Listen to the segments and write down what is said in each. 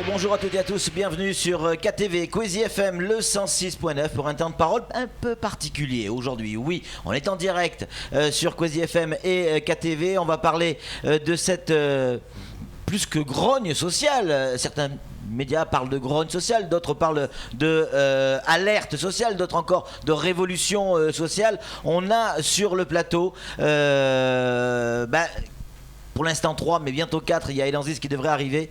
Bonjour à toutes et à tous, bienvenue sur KTV, Kwezi FM, le 106.9 pour un temps de parole un peu particulier aujourd'hui. Oui, on est en direct sur Kwezi FM et KTV, on va parler de cette plus que grogne sociale. Certains médias parlent de grogne sociale, d'autres parlent de alerte sociale, d'autres encore de révolution sociale. On a sur le plateau pour l'instant 3, mais bientôt 4. Il y a Elanzis qui devrait arriver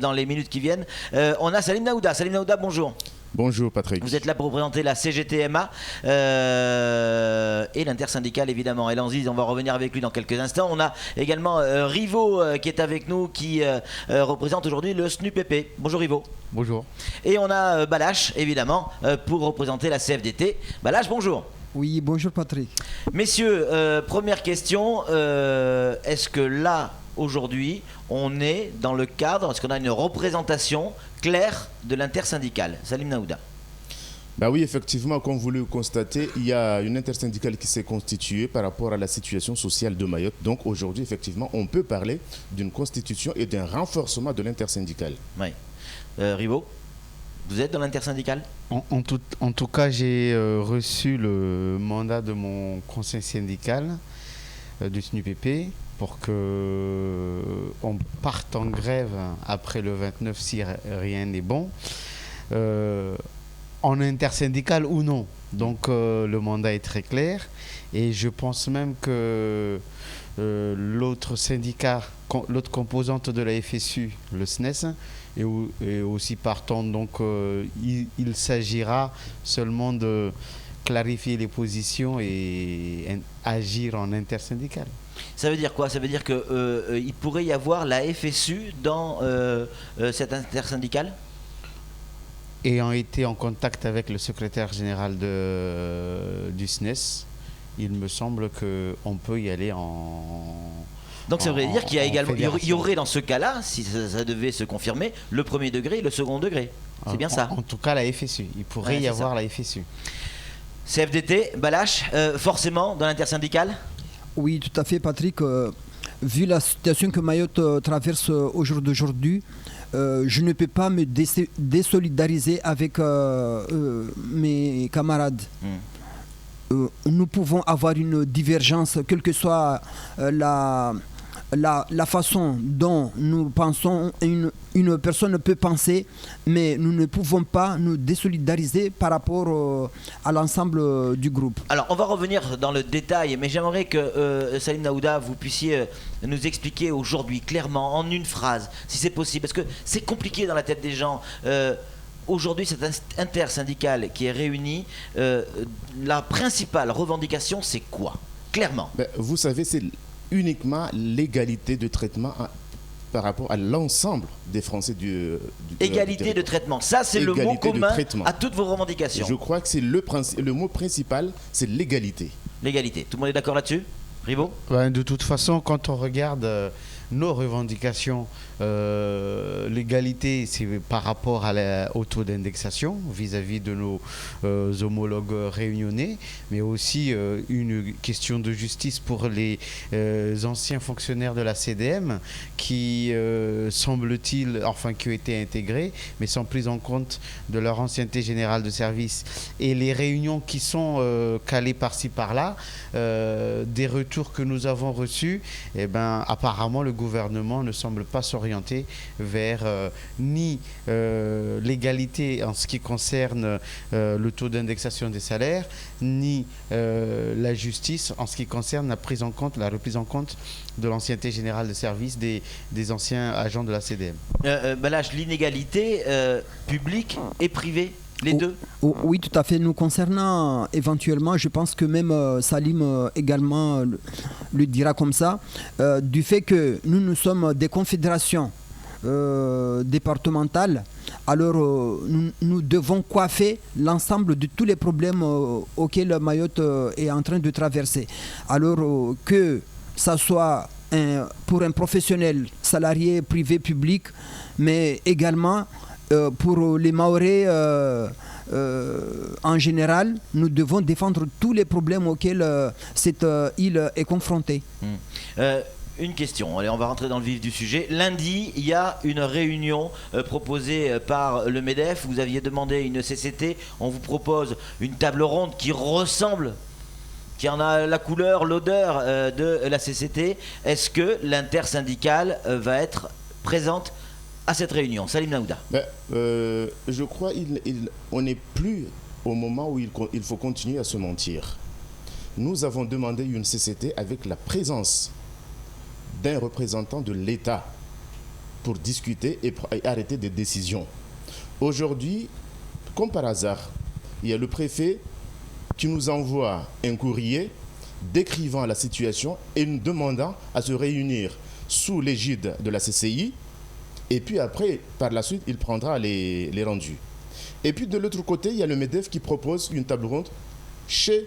dans les minutes qui viennent. On a Salim Naouda. Salim Naouda, bonjour. Bonjour Patrick. Vous êtes là pour représenter la CGTMA et l'intersyndicale évidemment. Elanzis, on va revenir avec lui dans quelques instants. On a également Rivo qui est avec nous, qui représente aujourd'hui le SNUPP. Bonjour Rivo. Bonjour. Et on a Balach évidemment pour représenter la CFDT. Balach, bonjour. Oui, bonjour Patrick. Messieurs, première question, est-ce que là, aujourd'hui, on est dans le cadre, est-ce qu'on a une représentation claire de l'intersyndicale? Salim Naouda. Bah oui, effectivement, comme vous le constatez, il y a une intersyndicale qui s'est constituée par rapport à la situation sociale de Mayotte. Donc aujourd'hui, effectivement, on peut parler d'une constitution et d'un renforcement de l'intersyndicale. Oui. Rivo, vous êtes dans l'intersyndicale? En tout cas, j'ai reçu le mandat de mon conseil syndical du SNUPP pour qu'on parte en grève après le 29 si rien n'est bon, en intersyndical ou non. Donc le mandat est très clair et je pense même que l'autre syndicat, l'autre composante de la FSU, le SNES, est aussi partant. Donc il s'agira seulement de clarifier les positions et agir en intersyndical. Ça veut dire quoi? Ça veut dire qu'il pourrait y avoir la FSU dans cette intersyndicale? Ayant été en contact avec le secrétaire général du SNES, il me semble qu'on peut y aller en... Donc ça veut dire qu'il y a également, il y aurait dans ce cas-là, si ça devait se confirmer, le premier degré et le second degré. C'est bien ça? En tout cas, la FSU. Il pourrait y avoir la FSU. CFDT, Balach, forcément dans l'intersyndicale? Oui, tout à fait Patrick. Vu la situation que Mayotte traverse au jour d'aujourd'hui, je ne peux pas me désolidariser avec mes camarades. Nous pouvons avoir une divergence, quelle que soit la façon dont nous pensons, une personne peut penser, mais nous ne pouvons pas nous désolidariser par rapport à l'ensemble du groupe. Alors on va revenir dans le détail, mais j'aimerais que Salim Naouda, vous puissiez nous expliquer aujourd'hui clairement, en une phrase, si c'est possible, parce que c'est compliqué dans la tête des gens. Aujourd'hui, cette intersyndicale qui est réunie, la principale revendication, c'est quoi? Clairement. Vous savez, c'est uniquement l'égalité de traitement par rapport à l'ensemble des Français égalité de traitement, ça c'est le mot commun à toutes vos revendications. Je crois que c'est le mot principal, c'est l'égalité. L'égalité, tout le monde est d'accord là-dessus? Rivo? De toute façon, quand on regarde nos revendications, l'égalité, c'est par rapport au taux d'indexation vis-à-vis de nos homologues réunionnais, mais aussi une question de justice pour les anciens fonctionnaires de la CDM qui, semble-t-il, qui ont été intégrés, mais sans prise en compte de leur ancienneté générale de service. Et les réunions qui sont calées par-ci par-là, des retours que nous avons reçus, apparemment le gouvernement ne semble pas s'orienter vers ni l'égalité en ce qui concerne le taux d'indexation des salaires, ni la justice en ce qui concerne la reprise en compte de l'ancienneté générale de service des anciens agents de la CDM. Balach, l'inégalité publique et privée, les deux? Oui, tout à fait. Nous concernant éventuellement, je pense que même Salim également le dira comme ça, du fait que nous sommes des confédérations départementales, alors nous devons coiffer l'ensemble de tous les problèmes auxquels Mayotte est en train de traverser. Alors que ça soit pour un professionnel, salarié, privé, public, mais également pour les Mahorais en général, nous devons défendre tous les problèmes auxquels cette île est confrontée. Une question, allez, on va rentrer dans le vif du sujet. Lundi, il y a une réunion proposée par le MEDEF. Vous aviez demandé une CCT. On vous propose une table ronde qui ressemble, qui en a la couleur, l'odeur de la CCT. Est-ce que l'intersyndicale va être présente à cette réunion? Salim Naouda. Je crois qu'on n'est plus au moment où il faut continuer à se mentir. Nous avons demandé une CCT avec la présence d'un représentant de l'État pour discuter et arrêter des décisions. Aujourd'hui, comme par hasard, il y a le préfet qui nous envoie un courrier décrivant la situation et nous demandant à se réunir sous l'égide de la CCI. Et puis après, par la suite, il prendra les rendus. Et puis de l'autre côté, il y a le MEDEF qui propose une table ronde chez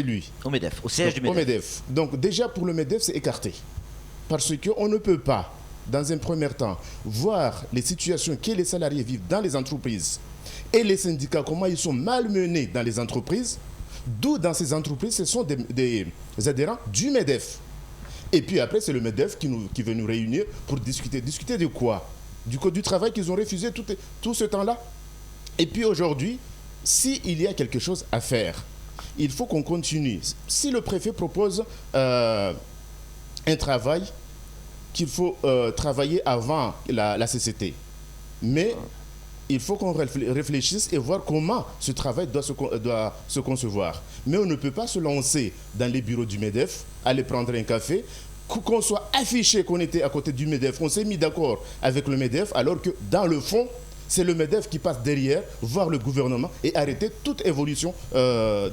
lui. Au MEDEF, au siège du MEDEF. Au MEDEF. Donc déjà pour le MEDEF, c'est écarté. Parce qu'on ne peut pas, dans un premier temps, voir les situations que les salariés vivent dans les entreprises et les syndicats, comment ils sont malmenés dans les entreprises, d'où dans ces entreprises, ce sont des adhérents du MEDEF. Et puis après, c'est le MEDEF qui veut nous réunir pour discuter. Discuter de quoi? Du code du travail qu'ils ont refusé tout ce temps-là. Et puis aujourd'hui, s'il y a quelque chose à faire, il faut qu'on continue. Si le préfet propose un travail qu'il faut travailler avant la CCT. Mais il faut qu'on réfléchisse et voir comment ce travail doit se concevoir. Mais on ne peut pas se lancer dans les bureaux du MEDEF, aller prendre un café, qu'on soit affiché qu'on était à côté du MEDEF, qu'on s'est mis d'accord avec le MEDEF, alors que dans le fond, c'est le MEDEF qui passe derrière, voir le gouvernement et arrêter toute évolution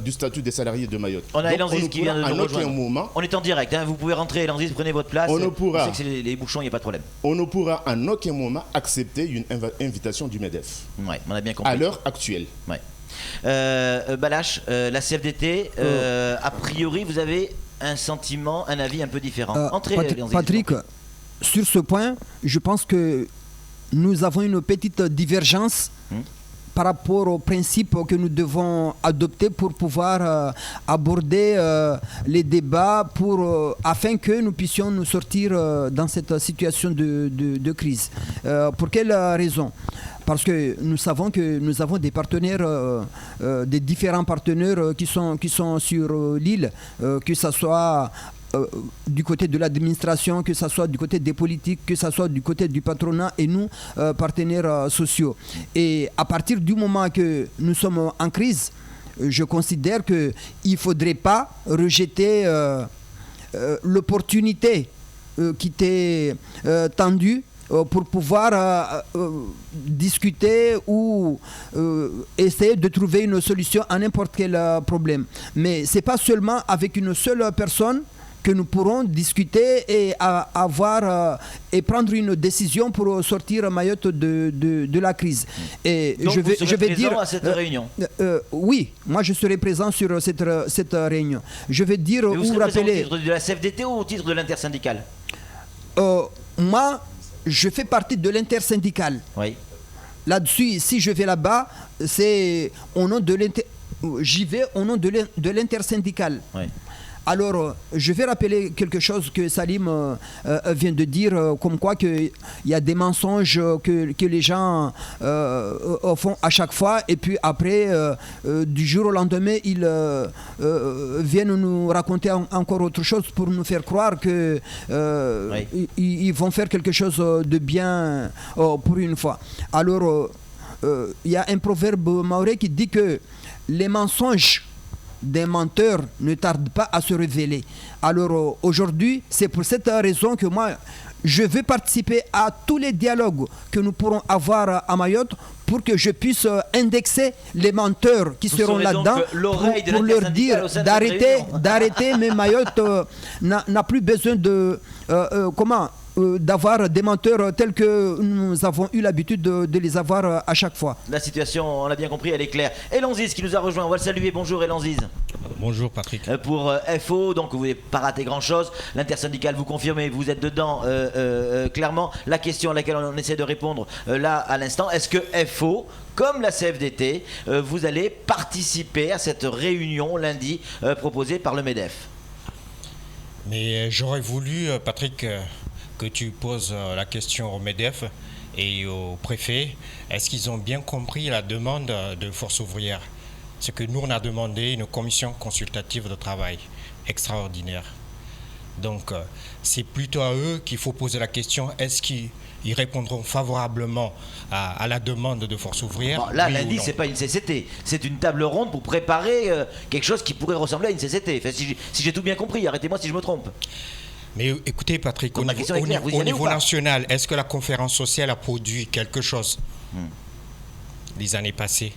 du statut des salariés de Mayotte. On a Elanzis qui vient de nous rejoindre. On est en direct, hein, vous pouvez rentrer, Elanzis, prenez votre place. On sait que c'est les bouchons, il n'y a pas de problème. On ne pourra en aucun moment accepter une invitation du MEDEF. Ouais, on a bien compris. À l'heure actuelle. Ouais. Balache, la CFDT, a priori, vous avez un sentiment, un avis un peu différent. Entrez, Patrick, sur ce point, je pense que nous avons une petite divergence par rapport aux principes que nous devons adopter pour pouvoir aborder les débats afin que nous puissions nous sortir dans cette situation de crise. Pour quelle raison? Parce que nous savons que nous avons des partenaires, des différents partenaires qui sont sur l'île, que ce soit du côté de l'administration, que ce soit du côté des politiques, que ce soit du côté du patronat et nous, partenaires sociaux. Et à partir du moment que nous sommes en crise, je considère qu'il ne faudrait pas rejeter l'opportunité qui était tendue pour pouvoir discuter ou essayer de trouver une solution à n'importe quel problème. Mais ce n'est pas seulement avec une seule personne que nous pourrons discuter et et prendre une décision pour sortir Mayotte de la crise. Et donc je vais dire à cette réunion. Oui, moi je serai présent sur cette réunion. Je vais dire ou rappeler au titre de la CFDT ou au titre de l'intersyndicale. Moi, je fais partie de l'intersyndicale. Oui. Là-dessus, si je vais là-bas, c'est au nom de j'y vais au nom de l'intersyndicale. Oui. Alors, je vais rappeler quelque chose que Salim vient de dire, comme quoi qu'il y a des mensonges que les gens font à chaque fois, et puis après, du jour au lendemain, ils viennent nous raconter encore autre chose pour nous faire croire que ils vont faire quelque chose de bien pour une fois. Alors, il y a un proverbe maoré qui dit que les mensonges des menteurs ne tardent pas à se révéler. Alors aujourd'hui, c'est pour cette raison que moi, je veux participer à tous les dialogues que nous pourrons avoir à Mayotte pour que je puisse indexer les menteurs qui seront là-dedans pour leur dire d'arrêter, mais Mayotte n'a plus besoin de... d'avoir des menteurs tels que nous avons eu l'habitude de les avoir à chaque fois. La situation, on l'a bien compris, elle est claire. Elanzis qui nous a rejoint, on va le saluer. Bonjour Elanzis. Bonjour Patrick. Pour FO, donc vous n'avez pas raté grand-chose. L'intersyndicale, vous confirmez, vous êtes dedans clairement. La question à laquelle on essaie de répondre là à l'instant, est-ce que FO, comme la CFDT, vous allez participer à cette réunion lundi proposée par le MEDEF? Mais j'aurais voulu, Patrick, que tu poses la question au MEDEF et au préfet. Est-ce qu'ils ont bien compris la demande de Force ouvrière? Ce que nous, on a demandé, une commission consultative de travail extraordinaire. Donc, c'est plutôt à eux qu'il faut poser la question, est-ce qu'ils répondront favorablement à la demande de Force ouvrière? Bon, là, oui lundi, c'est pas une CCT, c'est une table ronde pour préparer quelque chose qui pourrait ressembler à une CCT. Enfin, si j'ai tout bien compris, arrêtez-moi si je me trompe. Mais écoutez, Patrick, Donc, ma question est claire, vous y allez ou niveau pas national, est-ce que la conférence sociale a produit quelque chose les années passées?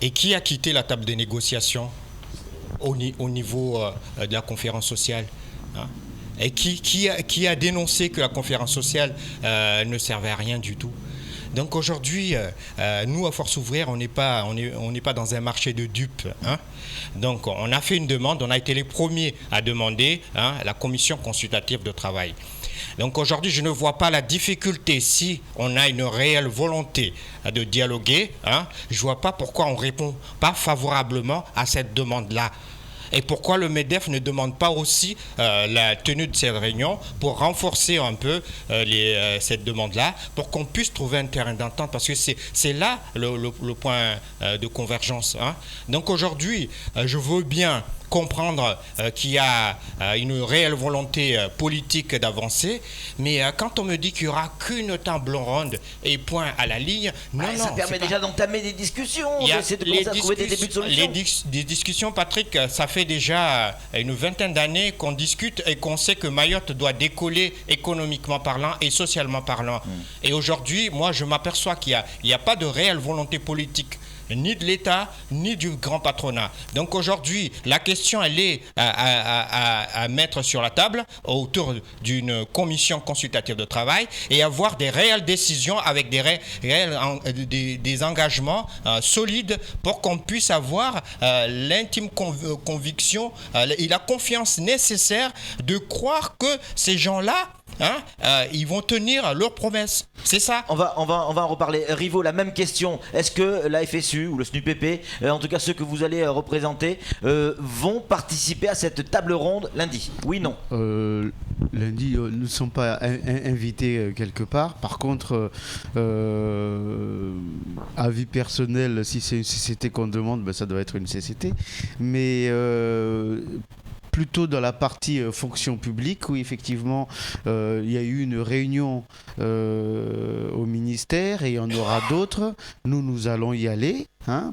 Et qui a quitté la table des négociations au niveau de la conférence sociale, hein? Et qui a dénoncé que la conférence sociale ne servait à rien du tout? Donc aujourd'hui, nous, à Force ouvrière, on n'est pas dans un marché de dupes, hein. Donc on a fait une demande, on a été les premiers à demander, hein, la commission consultative de travail. Donc aujourd'hui, je ne vois pas la difficulté si on a une réelle volonté de dialoguer, hein, je ne vois pas pourquoi on ne répond pas favorablement à cette demande-là. Et pourquoi le MEDEF ne demande pas aussi la tenue de cette réunion pour renforcer un peu cette demande-là, pour qu'on puisse trouver un terrain d'entente, parce que c'est là le point de convergence, hein. Donc aujourd'hui, je veux bien comprendre qu'il y a une réelle volonté politique d'avancer, mais quand on me dit qu'il n'y aura qu'une table ronde et point à la ligne, ça permet déjà d'entamer des discussions, c'est de commencer à trouver des débuts de solutions. Les discussions, Patrick, ça fait déjà une vingtaine d'années qu'on discute et qu'on sait que Mayotte doit décoller économiquement parlant et socialement parlant. Et aujourd'hui, moi, je m'aperçois qu'il n'y a pas de réelle volonté politique, ni de l'État, ni du grand patronat. Donc aujourd'hui, la question, elle est à mettre sur la table autour d'une commission consultative de travail et avoir des réelles décisions avec des engagements solides pour qu'on puisse avoir l'intime conviction et la confiance nécessaire de croire que ces gens-là, ils vont tenir leurs promesses. C'est ça. On va en reparler. Rivo, la même question. Est-ce que la FSU ou le SNUPP, en tout cas ceux que vous allez représenter, vont participer à cette table ronde lundi? Oui, non. Lundi, nous ne sommes pas invités quelque part. Par contre, avis personnel, si c'est une CCT qu'on demande, ça doit être une CCT. Mais plutôt dans la partie fonction publique, où effectivement il y a eu une réunion au ministère et il y en aura d'autres. Nous allons y aller,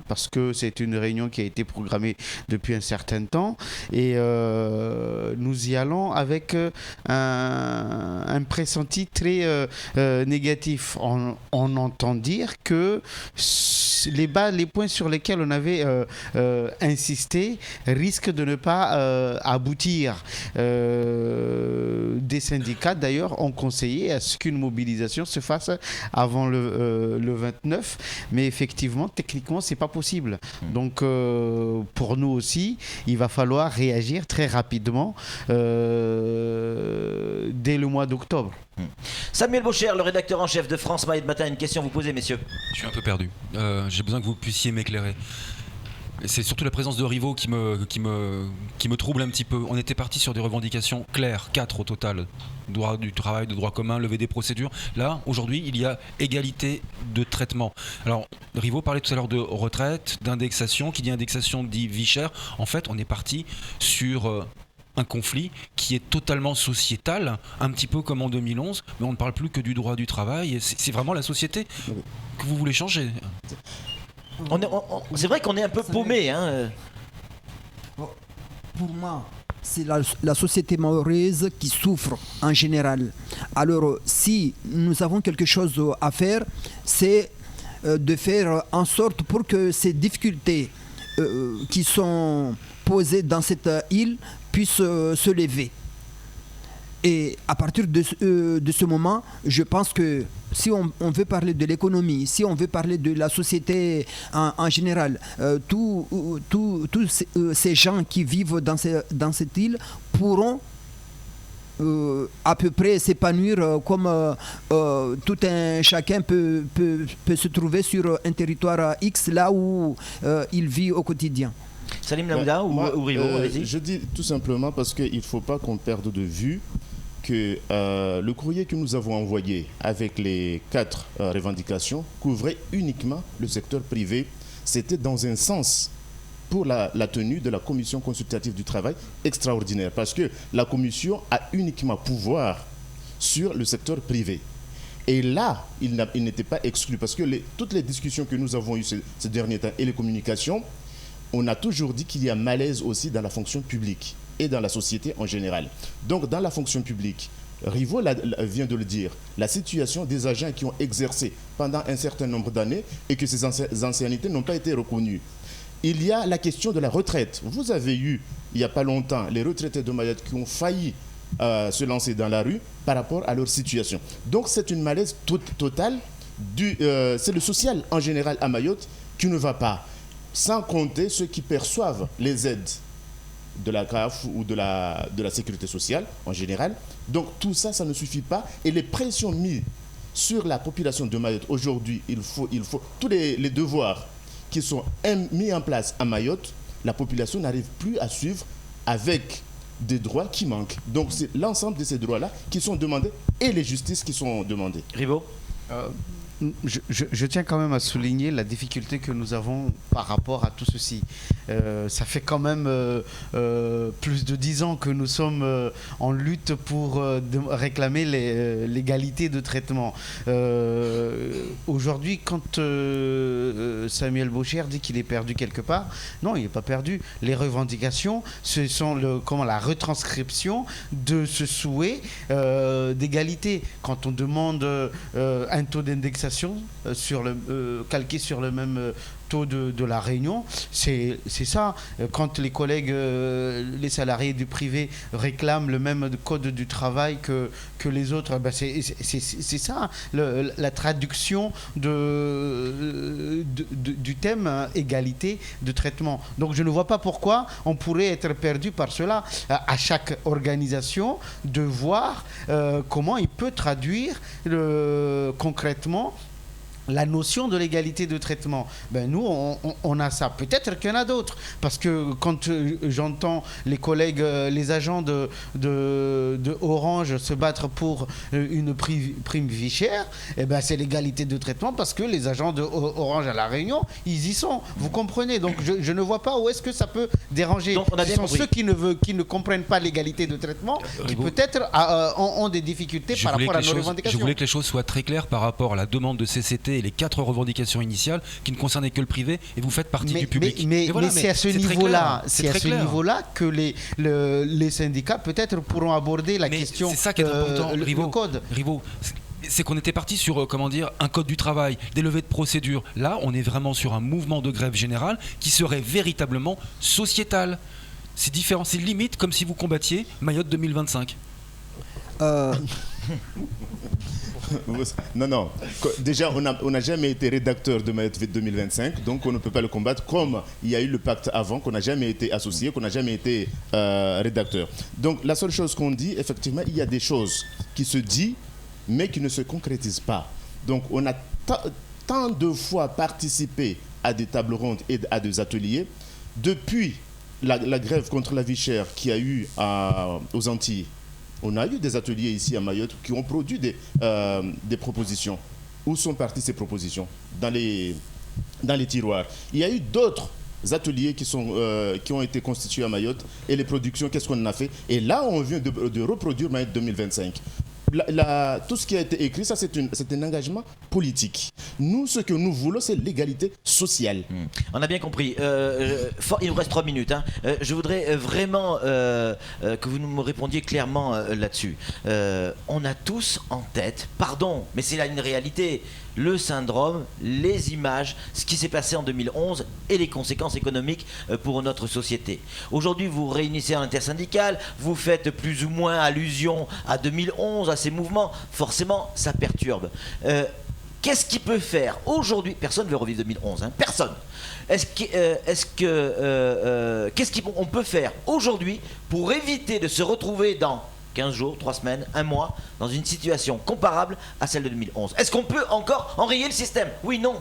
parce que c'est une réunion qui a été programmée depuis un certain temps et nous y allons avec un pressenti très négatif. On entend dire que les points sur lesquels on avait insisté risquent de ne pas aboutir. Des syndicats d'ailleurs ont conseillé à ce qu'une mobilisation se fasse avant le 29, mais effectivement techniquement c'est pas possible. Donc pour nous aussi il va falloir réagir très rapidement dès le mois d'octobre. Samuel Baucher, le rédacteur en chef de France Mayotte Matin, une question à vous poser, messieurs. Je suis un peu perdu, j'ai besoin que vous puissiez m'éclairer. C'est surtout la présence de Rivo qui me trouble un petit peu. On était parti sur des revendications claires, 4 au total. Droit du travail, de droit commun, lever des procédures. Là, aujourd'hui, il y a égalité de traitement. Alors, Rivo parlait tout à l'heure de retraite, d'indexation. Qui dit indexation dit vie chère. En fait, on est parti sur un conflit qui est totalement sociétal, un petit peu comme en 2011, mais on ne parle plus que du droit du travail. C'est vraiment la société que vous voulez changer. C'est vrai qu'on est un peu paumé. Pour moi, c'est la société mahoraise qui souffre en général. Alors, si nous avons quelque chose à faire, c'est de faire en sorte pour que ces difficultés qui sont posées dans cette île puissent se lever. Et à partir de ce moment, je pense que si on veut parler de l'économie, si on veut parler de la société en général, tous ces gens qui vivent dans cette île pourront à peu près s'épanouir comme tout un chacun peut se trouver sur un territoire X là où il vit au quotidien. Salim Lamouda ou Rivo, allez-y. Je dis tout simplement parce qu'il ne faut pas qu'on perde de vue que le courrier que nous avons envoyé avec les 4 revendications couvrait uniquement le secteur privé. C'était dans un sens pour la tenue de la commission consultative du travail extraordinaire, parce que la commission a uniquement pouvoir sur le secteur privé. Et là, il n'était pas exclu, parce que toutes les discussions que nous avons eues ces derniers temps et les communications, on a toujours dit qu'il y a malaise aussi dans la fonction publique et dans la société en général. Donc, dans la fonction publique, Rivo vient de le dire, la situation des agents qui ont exercé pendant un certain nombre d'années et que ces anciennités n'ont pas été reconnues. Il y a la question de la retraite. Vous avez eu, il n'y a pas longtemps, les retraités de Mayotte qui ont failli se lancer dans la rue par rapport à leur situation. Donc c'est une malaise totale. C'est le social en général à Mayotte qui ne va pas. Sans compter ceux qui perçoivent les aides de la CAF ou de la sécurité sociale en général. Donc tout ça, ça ne suffit pas. Et les pressions mises sur la population de Mayotte aujourd'hui, il faut tous les devoirs qui sont mis en place à Mayotte, la population n'arrive plus à suivre avec des droits qui manquent. Donc c'est l'ensemble de ces droits-là qui sont demandés et les justices qui sont demandées. Rivo, je tiens quand même à souligner la difficulté que nous avons par rapport à tout ceci. Ça fait quand même plus de 10 ans que nous sommes en lutte pour réclamer l'égalité de traitement. Aujourd'hui, quand Samuel Baucher dit qu'il est perdu quelque part, non, il n'est pas perdu. Les revendications, ce sont la retranscription de ce souhait d'égalité. Quand on demande un taux d'indexation calqué sur le même taux de la Réunion, c'est ça. Quand les collègues, les salariés du privé réclament le même code du travail que les autres, ben c'est ça la traduction du thème égalité de traitement. Donc je ne vois pas pourquoi on pourrait être perdu par cela. À chaque organisation de voir comment il peut traduire concrètement la notion de l'égalité de traitement. Ben nous, on a ça. Peut-être qu'il y en a d'autres. Parce que quand j'entends les collègues, les agents de Orange se battre pour une prime vie chère, eh ben c'est l'égalité de traitement parce que les agents de Orange à La Réunion, ils y sont. Vous comprenez? Donc je ne vois pas où est-ce que ça peut déranger. Donc, Ce sont ceux qui ne comprennent pas l'égalité de traitement qui peut-être ont des difficultés par rapport à nos revendications. Je voulais que les choses soient très claires par rapport à la demande de CCT et les 4 revendications initiales qui ne concernaient que le privé et vous faites partie du public. Mais c'est à ce niveau-là, que les syndicats peut-être pourront aborder la question. C'est ça qui est important, le code. Rivo, c'est qu'on était parti sur un code du travail, des levées de procédures. Là, on est vraiment sur un mouvement de grève générale qui serait véritablement sociétal. C'est différent, c'est limite comme si vous combattiez Mayotte 2025. Non. Déjà, on n'a jamais été rédacteur de Mayotte 2025, donc on ne peut pas le combattre comme il y a eu le pacte avant, qu'on n'a jamais été associé, qu'on n'a jamais été rédacteur. Donc la seule chose qu'on dit, effectivement, il y a des choses qui se disent, mais qui ne se concrétisent pas. Donc on a tant de fois participé à des tables rondes et à des ateliers, depuis la grève contre la vie chère qu'il y a eu aux Antilles. On a eu des ateliers ici à Mayotte qui ont produit des propositions. Où sont parties ces propositions? Dans les tiroirs. Il y a eu d'autres ateliers qui ont été constitués à Mayotte et les productions, qu'est-ce qu'on en a fait? Et là, on vient de reproduire Mayotte 2025. Tout ce qui a été écrit, ça c'est un engagement politique. Nous, ce que nous voulons, c'est l'égalité sociale. On a bien compris. Il nous reste 3 minutes. Je voudrais vraiment que vous me répondiez clairement là-dessus. On a tous en tête, pardon, mais c'est là une réalité, le syndrome, les images, ce qui s'est passé en 2011 et les conséquences économiques pour notre société. Aujourd'hui, vous réunissez un intersyndical, vous faites plus ou moins allusion à 2011, à ces mouvements. Forcément, ça perturbe. Qu'est-ce qu'il peut faire aujourd'hui? Personne ne veut revivre 2011, hein, personne. Qu'est-ce qu'on peut faire aujourd'hui pour éviter de se retrouver dans 15 jours, 3 semaines, 1 mois, dans une situation comparable à celle de 2011? Est-ce qu'on peut encore enrayer le système? Oui, non.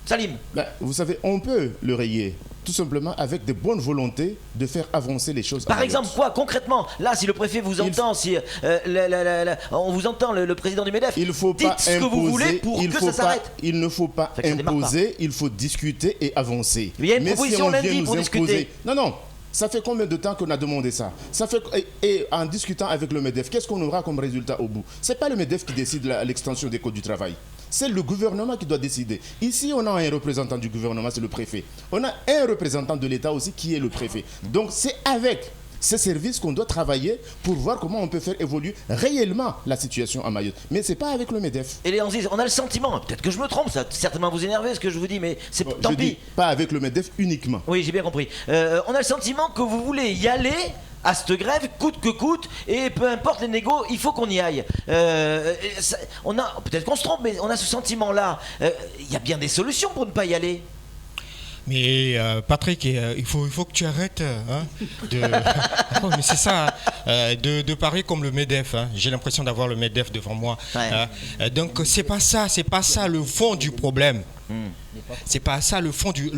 Salim. Vous savez, on peut le rayer. Tout simplement avec des bonnes volontés de faire avancer les choses. Par exemple, quoi concrètement? Là, si le préfet vous entend, si on vous entend, le président du MEDEF, il faut dites pas ce que vous voulez pour que ça s'arrête. Il ne faut pas imposer, il faut discuter et avancer. Il y a une proposition lundi pour discuter. Non. Ça fait combien de temps qu'on a demandé ça? Et en discutant avec le MEDEF, qu'est-ce qu'on aura comme résultat au bout? Ce n'est pas le MEDEF qui décide l'extension des codes du travail. C'est le gouvernement qui doit décider. Ici, on a un représentant du gouvernement, c'est le préfet. On a un représentant de l'État aussi qui est le préfet. Donc c'est avec ces services qu'on doit travailler pour voir comment on peut faire évoluer réellement la situation à Mayotte. Mais ce n'est pas avec le MEDEF. Et Léon Ziz, on a le sentiment, peut-être que je me trompe, ça va certainement vous énerver ce que je vous dis, mais c'est tant pis. Pas avec le MEDEF uniquement. Oui, j'ai bien compris. On a le sentiment que vous voulez y aller à cette grève, coûte que coûte, et peu importe les négos, il faut qu'on y aille. Peut-être qu'on se trompe, mais on a ce sentiment-là. Il y a bien des solutions pour ne pas y aller. Mais Patrick, il faut que tu arrêtes oh, mais c'est ça, de parler comme le MEDEF. J'ai l'impression d'avoir le MEDEF devant moi. Ouais. Donc c'est pas ça le fond du problème. C'est pas ça le fond du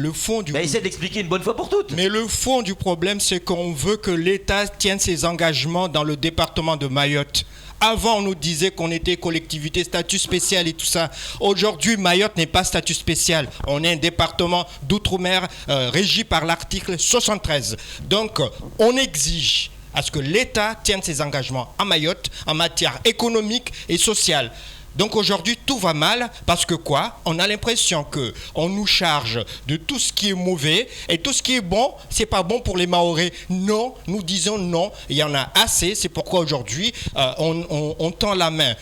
essaie d'expliquer une bonne fois pour toutes. Mais le fond du problème, c'est qu'on veut que l'État tienne ses engagements dans le département de Mayotte. Avant, on nous disait qu'on était collectivité, statut spécial et tout ça. Aujourd'hui, Mayotte n'est pas statut spécial. On est un département d'outre-mer régi par l'article 73. Donc, on exige à ce que l'État tienne ses engagements à Mayotte en matière économique et sociale. Donc aujourd'hui, tout va mal parce que quoi? On a l'impression qu'on nous charge de tout ce qui est mauvais et tout ce qui est bon, c'est pas bon pour les Mahorais. Non, nous disons non, il y en a assez. C'est pourquoi aujourd'hui, on tend la main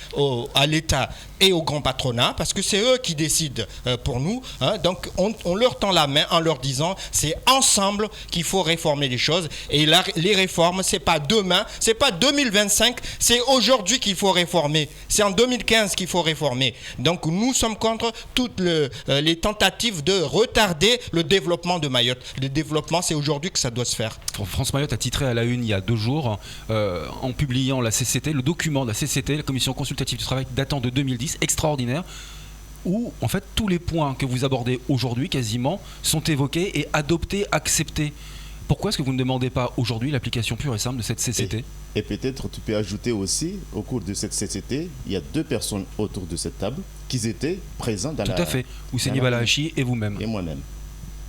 à l'État et au grand patronat parce que c'est eux qui décident pour nous. Donc on leur tend la main en leur disant c'est ensemble qu'il faut réformer les choses. Et là, les réformes, c'est pas demain, c'est pas 2025, c'est aujourd'hui qu'il faut réformer. C'est en 2015 qu'il faut réformer. Donc nous sommes contre toutes les tentatives de retarder le développement de Mayotte. Le développement, c'est aujourd'hui que ça doit se faire. France Mayotte a titré à la une il y a 2 jours en publiant la CCT, le document de la CCT, la Commission consultative du travail datant de 2010, extraordinaire, où en fait tous les points que vous abordez aujourd'hui quasiment sont évoqués et adoptés, acceptés. Pourquoi est-ce que vous ne demandez pas aujourd'hui l'application pure et simple de cette CCT? Et peut-être tu peux ajouter aussi, au cours de cette CCT, il y a 2 personnes autour de cette table qui étaient présentes dans Tout à fait, Ousseini Balahachi et vous-même. Et moi-même.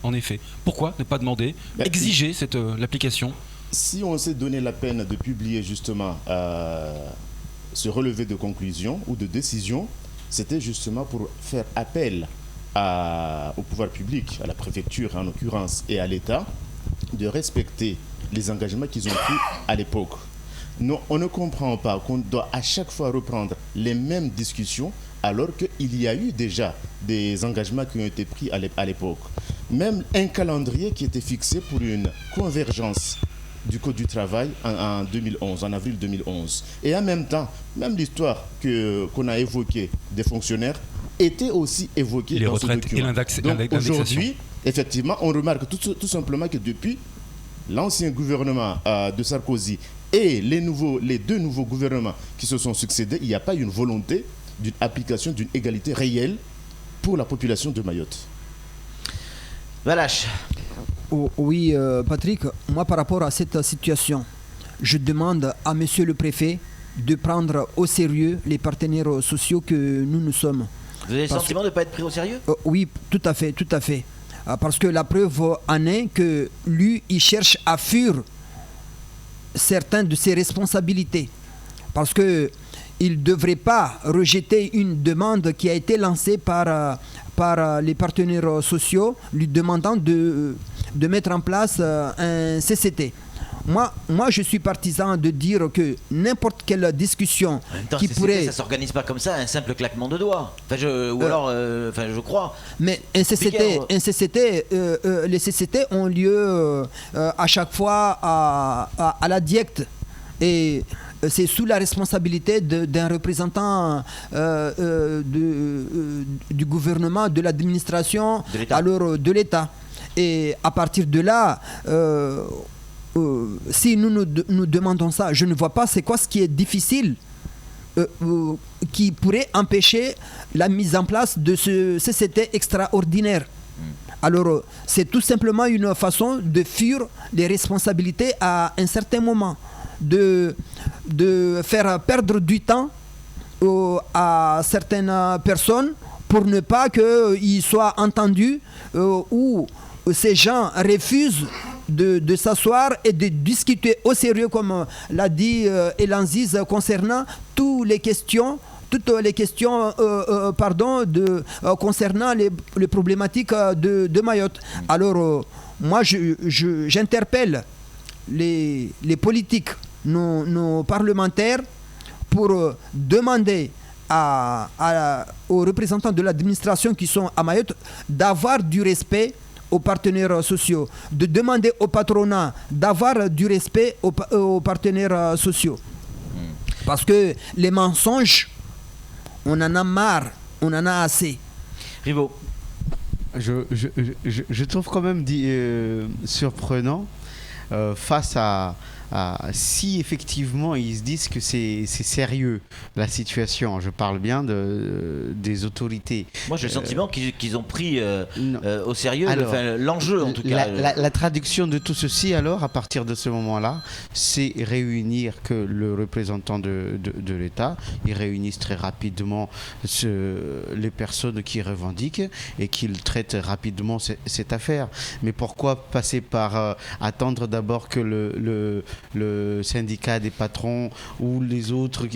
En effet. Pourquoi ne pas demander, exiger l'application? Si on s'est donné la peine de publier justement ce relevé de conclusion ou de décision, c'était justement pour faire appel au pouvoir public, à la préfecture en l'occurrence, et à l'État, de respecter les engagements qu'ils ont pris à l'époque. Non, on ne comprend pas qu'on doit à chaque fois reprendre les mêmes discussions alors qu'il y a eu déjà des engagements qui ont été pris à l'époque. Même un calendrier qui était fixé pour une convergence du Code du travail en 2011, en avril 2011. Et en même temps, même l'histoire qu'on a évoquée des fonctionnaires était aussi évoquée dans ce document. Donc aujourd'hui, effectivement, on remarque tout simplement que depuis l'ancien gouvernement de Sarkozy et les 2 nouveaux gouvernements qui se sont succédés, il n'y a pas une volonté d'une application d'une égalité réelle pour la population de Mayotte. Valache. Oui, Patrick, moi par rapport à cette situation, je demande à monsieur le préfet de prendre au sérieux les partenaires sociaux que nous sommes. Vous avez le sentiment de ne pas être pris au sérieux? Oui, tout à fait. Parce que la preuve en est que lui, il cherche à fuir certaines de ses responsabilités. Parce qu'il ne devrait pas rejeter une demande qui a été lancée par les partenaires sociaux, lui demandant de mettre en place un CCT. Moi, je suis partisan de dire que n'importe quelle discussion qui pourrait... Ça ne s'organise pas comme ça, un simple claquement de doigts. Je crois. Mais les CCT ont lieu à chaque fois à la DIECT. Et c'est sous la responsabilité d'un représentant du gouvernement, de l'administration, alors de l'État. Et à partir de là... si nous demandons ça, je ne vois pas c'est quoi ce qui est difficile qui pourrait empêcher la mise en place de ce CCT extraordinaire. Alors, c'est tout simplement une façon de fuir les responsabilités à un certain moment, de faire perdre du temps à certaines personnes pour ne pas qu'ils soient entendus ou ces gens refusent de s'asseoir et de discuter au sérieux, comme l'a dit Elanziz, concernant toutes les questions concernant les problématiques de Mayotte. Alors, moi, j'interpelle les politiques, nos parlementaires, pour demander aux représentants de l'administration qui sont à Mayotte d'avoir du respect aux partenaires sociaux, de demander au patronat d'avoir du respect aux partenaires sociaux. Parce que les mensonges, on en a marre, on en a assez. Rivaux. Je trouve quand même surprenant face à si effectivement ils se disent que c'est sérieux la situation. Je parle bien des autorités. Moi j'ai le sentiment qu'ils ont pris au sérieux l'enjeu en tout cas. La traduction de tout ceci alors à partir de ce moment-là, c'est réunir que le représentant de l'État, ils réunissent très rapidement les personnes qui revendiquent et qu'ils traitent rapidement cette affaire. Mais pourquoi passer par attendre d'abord que le syndicat des patrons ou les autres,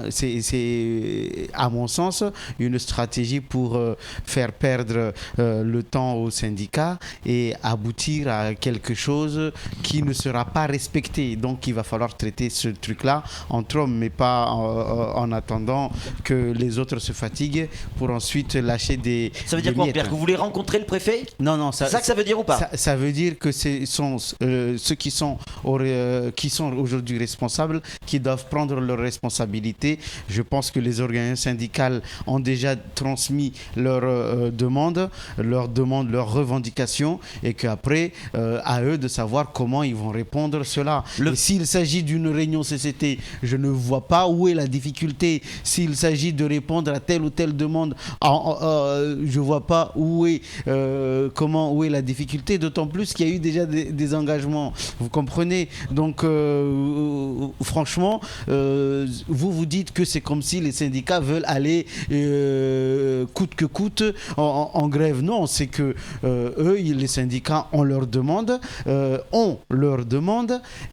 c'est à mon sens une stratégie pour faire perdre le temps aux syndicats et aboutir à quelque chose qui ne sera pas respecté. Donc il va falloir traiter ce truc-là entre hommes, mais pas en attendant que les autres se fatiguent pour ensuite lâcher des... Ça veut dire quoi, Pierre, que vous voulez rencontrer le préfet? Non, c'est ça que ça veut dire ou pas? Ça veut dire que ce sont ceux qui sont aujourd'hui responsables, qui doivent prendre leurs responsabilités. Je pense que les organisations syndicales ont déjà transmis leurs demandes, leurs revendications, et qu'après, à eux de savoir comment ils vont répondre cela. Et s'il s'agit d'une réunion CCT, je ne vois pas où est la difficulté. S'il s'agit de répondre à telle ou telle demande, je ne vois pas où est la difficulté, d'autant plus qu'il y a eu déjà des engagements. Vous comprenez? Donc, franchement, vous dites que c'est comme si les syndicats veulent aller coûte que coûte en grève. Non, c'est que eux, les syndicats, on leur demande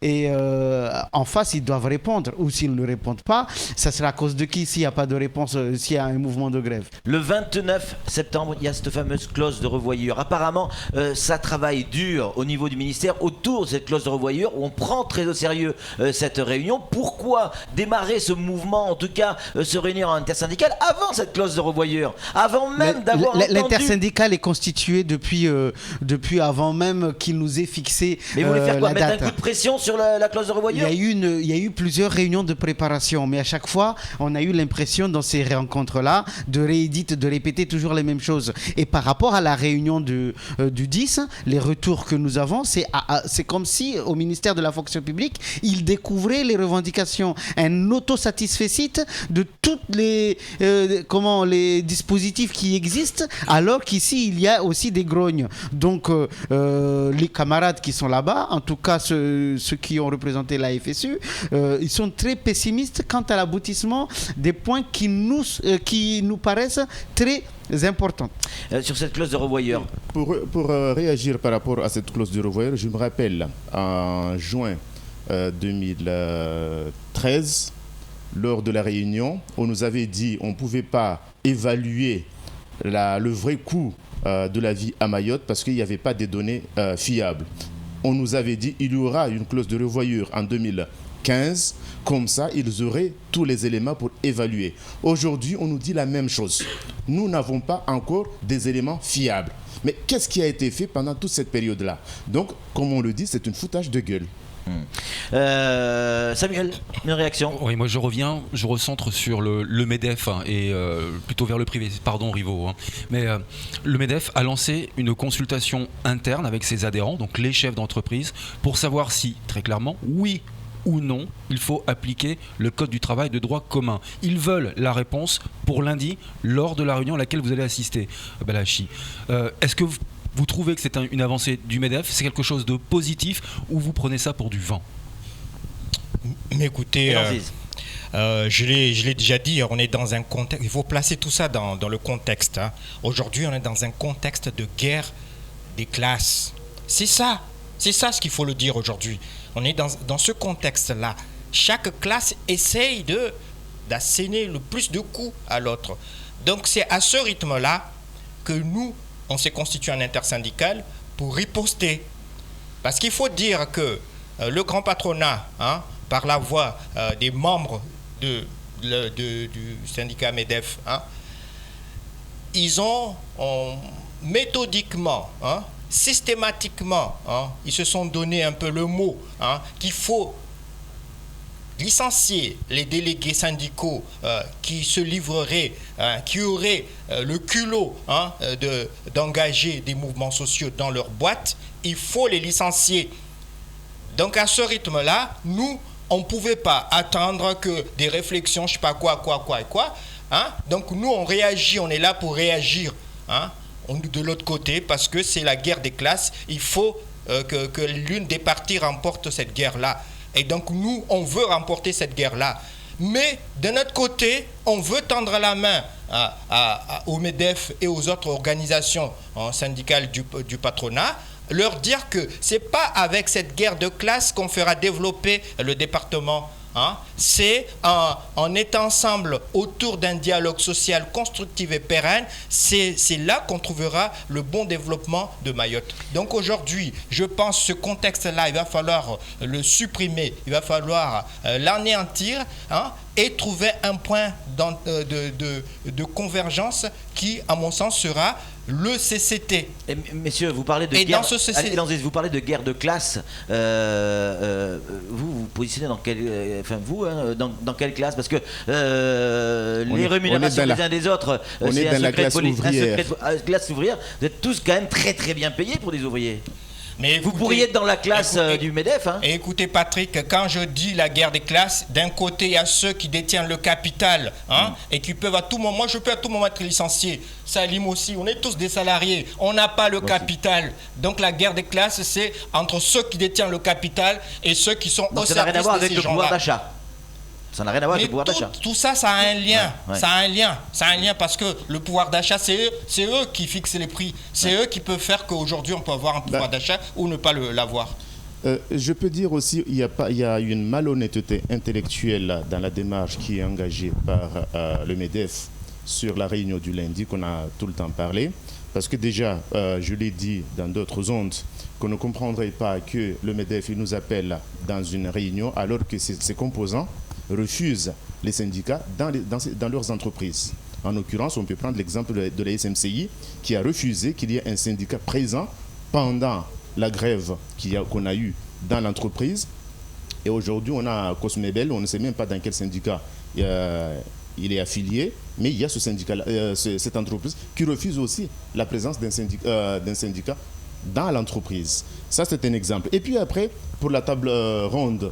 et en face, ils doivent répondre. Ou s'ils ne répondent pas, ça sera à cause de qui s'il n'y a pas de réponse, s'il y a un mouvement de grève? Le 29 septembre, il y a cette fameuse clause de revoyure. Apparemment, ça travaille dur au niveau du ministère autour de cette clause de revoyure où on prend très au sérieux cette réunion. Pourquoi démarrer ce mouvement, en tout cas se réunir en intersyndical avant cette clause de revoyure, avant même d'avoir entendu... L'intersyndical est constitué depuis avant même qu'il nous ait fixé Mais vous voulez faire quoi, mettre date. un coup de pression sur la clause de revoyure? Il y a eu plusieurs réunions de préparation, mais à chaque fois, on a eu l'impression dans ces rencontres-là de répéter toujours les mêmes choses. Et par rapport à la réunion du 10, les retours que nous avons, c'est comme si au ministère de la fonction publique, ils découvraient les revendications, un autosatisfait de toutes les dispositifs qui existent, alors qu'ici il y a aussi des grognes. Donc les camarades qui sont là-bas, en tout cas ceux qui ont représenté la FSU, ils sont très pessimistes quant à l'aboutissement des points qui nous paraissent très importants. Sur cette clause de revoyure. Pour réagir par rapport à cette clause de revoyure, je me rappelle en juin 2013, lors de la réunion, on nous avait dit qu'on ne pouvait pas évaluer le vrai coût de la vie à Mayotte parce qu'il n'y avait pas de données fiables. On nous avait dit qu'il y aura une clause de revoyure en 2015, comme ça ils auraient tous les éléments pour évaluer. Aujourd'hui, on nous dit la même chose. Nous n'avons pas encore des éléments fiables. Mais qu'est-ce qui a été fait pendant toute cette période-là? Donc, comme on le dit, c'est une foutage de gueule. Samuel, une réaction? Oui, moi je recentre sur le MEDEF et plutôt vers le privé. Pardon, Rivaux. Mais le MEDEF a lancé une consultation interne avec ses adhérents, donc les chefs d'entreprise, pour savoir si, très clairement, oui ou non il faut appliquer le code du travail de droit commun. Ils veulent la réponse pour lundi lors de la réunion à laquelle vous allez assister. Balachi, est-ce que vous trouvez que c'est une avancée du MEDEF, c'est quelque chose de positif, ou vous prenez ça pour du vent? Mais écoutez, je l'ai déjà dit, on est dans un contexte, il faut placer tout ça dans le contexte. Hein. Aujourd'hui, on est dans un contexte de guerre des classes. C'est ça ce qu'il faut le dire aujourd'hui. On est dans ce contexte-là. Chaque classe essaye d'asséner le plus de coups à l'autre. Donc c'est à ce rythme-là que nous, on s'est constitué un intersyndical pour riposter. Parce qu'il faut dire que le grand patronat, hein, par la voix des membres du syndicat MEDEF, hein, ils ont méthodiquement, hein, systématiquement, hein, ils se sont donné un peu le mot, hein, qu'il faut licencier les délégués syndicaux qui se livreraient, qui auraient le culot, hein, d'engager des mouvements sociaux dans leur boîte. Il faut les licencier. Donc à ce rythme-là, nous, on ne pouvait pas attendre que des réflexions, je ne sais pas quoi. Hein? Donc nous, on réagit, on est là pour réagir, hein, de l'autre côté, parce que c'est la guerre des classes. Il faut que l'une des parties remporte cette guerre-là. Et donc nous, on veut remporter cette guerre-là. Mais de notre côté, on veut tendre la main au MEDEF et aux autres organisations syndicales du patronat, leur dire que ce n'est pas avec cette guerre de classe qu'on fera développer le département. Hein. C'est en étant ensemble autour d'un dialogue social constructif et pérenne, c'est là qu'on trouvera le bon développement de Mayotte. Donc aujourd'hui, je pense que ce contexte-là, il va falloir le supprimer, il va falloir l'anéantir, hein, et trouver un point de convergence qui, à mon sens, sera le CCT. Et, messieurs, vous parlez de guerre. Vous parlez de guerre de classe. Vous vous positionnez dans quelle, dans quelle classe? Parce que les rémunérations des uns des autres, c'est un secret de classe ouvrière. Vous êtes tous quand même très très bien payés pour des ouvriers. Mais vous pourriez être dans la classe du MEDEF. Hein. Écoutez Patrick, quand je dis la guerre des classes, d'un côté il y a ceux qui détiennent le capital, hein, et qui peuvent à tout moment, moi je peux à tout moment être licencié, Salim aussi, on est tous des salariés, on n'a pas le capital. Donc la guerre des classes, c'est entre ceux qui détiennent le capital et ceux qui sont au service de ces gens-là. Ça n'a rien à voir avec le pouvoir d'achat. Ça n'a rien à voir avec le pouvoir d'achat. Tout ça, ça a un lien. Ouais. Ça a un lien parce que le pouvoir d'achat, c'est eux qui fixent les prix. C'est eux qui peuvent faire qu'aujourd'hui, on peut avoir un pouvoir d'achat ou ne pas l'avoir. Je peux dire aussi il y a une malhonnêteté intellectuelle dans la démarche qui est engagée par le MEDEF sur la réunion du lundi qu'on a tout le temps parlé. Parce que déjà, je l'ai dit dans d'autres ondes, qu'on ne comprendrait pas que le MEDEF il nous appelle dans une réunion alors que ses composants refusent les syndicats dans leurs entreprises. En l'occurrence, on peut prendre l'exemple de la SMCI qui a refusé qu'il y ait un syndicat présent pendant la grève qu'on a eue dans l'entreprise. Et aujourd'hui, on a Cosmebel, on ne sait même pas dans quel syndicat il est affilié, mais il y a ce syndicat, cette entreprise qui refuse aussi la présence d'un syndicat dans l'entreprise. Ça, c'est un exemple. Et puis après, pour la table ronde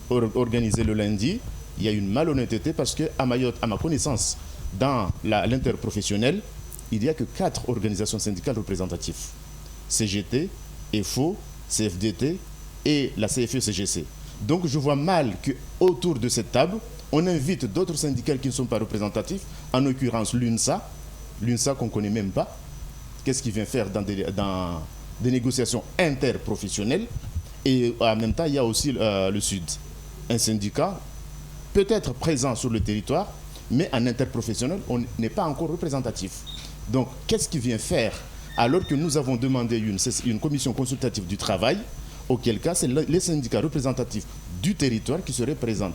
organisée le lundi, il y a une malhonnêteté parce qu'à Mayotte, à ma connaissance, dans l'interprofessionnel, il n'y a que 4 organisations syndicales représentatives. CGT, EFO, CFDT et la CFE-CGC. Donc je vois mal qu'autour de cette table, on invite d'autres syndicats qui ne sont pas représentatifs, en l'occurrence l'UNSA qu'on ne connaît même pas. Qu'est-ce qu'il vient faire dans des négociations interprofessionnelles? Et en même temps, il y a aussi le Sud, un syndicat peut-être présent sur le territoire, mais en interprofessionnel, on n'est pas encore représentatif. Donc, qu'est-ce qu'il vient faire alors que nous avons demandé une commission consultative du travail, auquel cas, c'est les syndicats représentatifs du territoire qui seraient présents.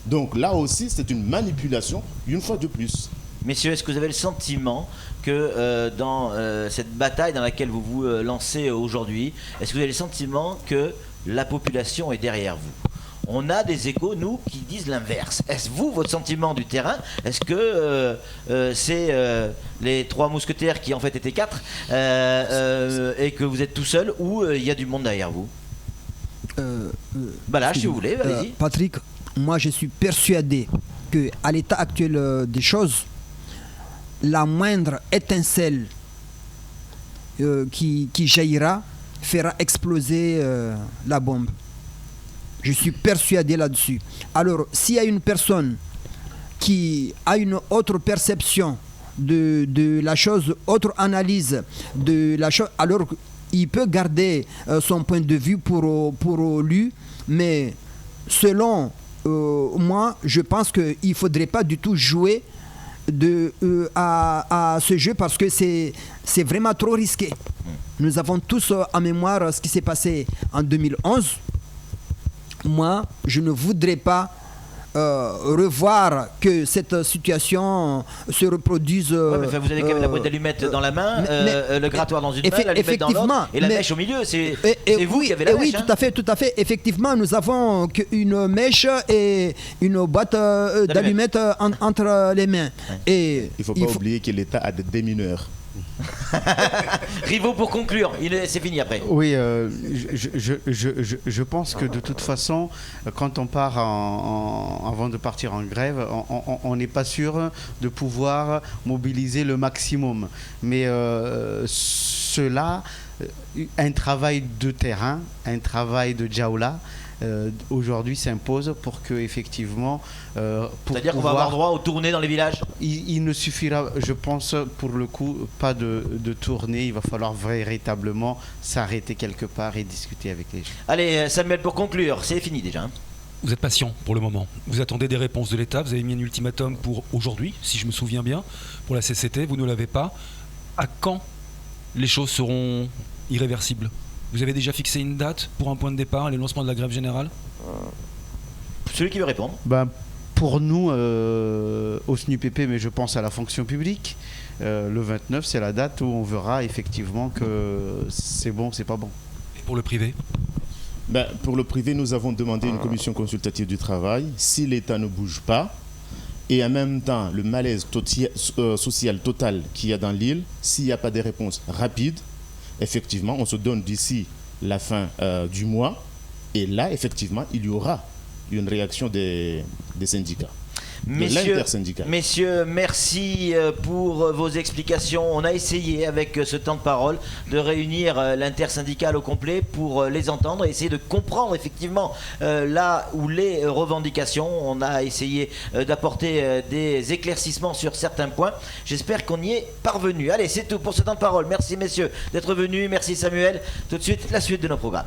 Donc, là aussi, c'est une manipulation, une fois de plus. Messieurs, est-ce que vous avez le sentiment que dans cette bataille dans laquelle vous vous lancez aujourd'hui, est-ce que vous avez le sentiment que la population est derrière vous? On a des échos, nous, qui disent l'inverse. Est-ce vous, votre sentiment du terrain, est-ce que c'est les 3 mousquetaires qui en fait étaient 4 et que vous êtes tout seul ou il y a du monde derrière vous? Voilà, si vous voulez, allez-y. Patrick, moi je suis persuadé qu'à l'état actuel des choses, la moindre étincelle qui jaillira fera exploser la bombe. Je suis persuadé là-dessus. Alors, s'il y a une personne qui a une autre perception de la chose, autre analyse de la chose, alors il peut garder son point de vue pour lui, mais selon moi, je pense qu'il ne faudrait pas du tout jouer à ce jeu parce que c'est vraiment trop risqué. Nous avons tous en mémoire ce qui s'est passé en 2011. Moi, je ne voudrais pas revoir que cette situation se reproduise. Ouais, mais vous avez quand même la boîte d'allumettes dans la main, le grattoir dans une main, l'allumette dans l'autre, et la mèche au milieu. C'est vous qui avez la mèche. Oui, tout à fait. Effectivement, nous avons une mèche et une boîte d'allumettes entre les mains. Ouais. Et Il ne faut pas oublier que l'État a des démineurs. Rivaud, pour conclure, c'est fini après. Oui, je pense que de toute façon, quand on part avant de partir en grève, on n'est pas sûr de pouvoir mobiliser le maximum. Mais cela, un travail de terrain, un travail de djaoula, aujourd'hui s'impose pour que effectivement c'est-à-dire qu'on va avoir droit aux tournées dans les villages. Il ne suffira, je pense, pour le coup, pas de tournée. Il va falloir véritablement s'arrêter quelque part et discuter avec les gens. Allez, Samuel, pour conclure, c'est fini déjà. Vous êtes patient pour le moment. Vous attendez des réponses de l'État. Vous avez mis un ultimatum pour aujourd'hui, si je me souviens bien, pour la CCT. Vous ne l'avez pas. À quand les choses seront irréversibles? Vous avez déjà fixé une date pour un point de départ, le lancement de la grève générale? Celui qui veut répondre. Pour nous, au SNUPP, mais je pense à la fonction publique, le 29, c'est la date où on verra effectivement que c'est bon, c'est pas bon. Et pour le privé? Pour le privé, nous avons demandé une commission consultative du travail. Si l'État ne bouge pas, et en même temps, le malaise social total qu'il y a dans l'île, s'il n'y a pas de réponse rapide, effectivement, on se donne d'ici la fin du mois. Et là, effectivement, il y aura une réaction des syndicats. Messieurs, merci pour vos explications. On a essayé avec ce temps de parole de réunir l'intersyndicale au complet pour les entendre et essayer de comprendre effectivement là où les revendications. On a essayé d'apporter des éclaircissements sur certains points. J'espère qu'on y est parvenu. Allez, c'est tout pour ce temps de parole. Merci messieurs d'être venus. Merci Samuel. Tout de suite, la suite de nos programmes.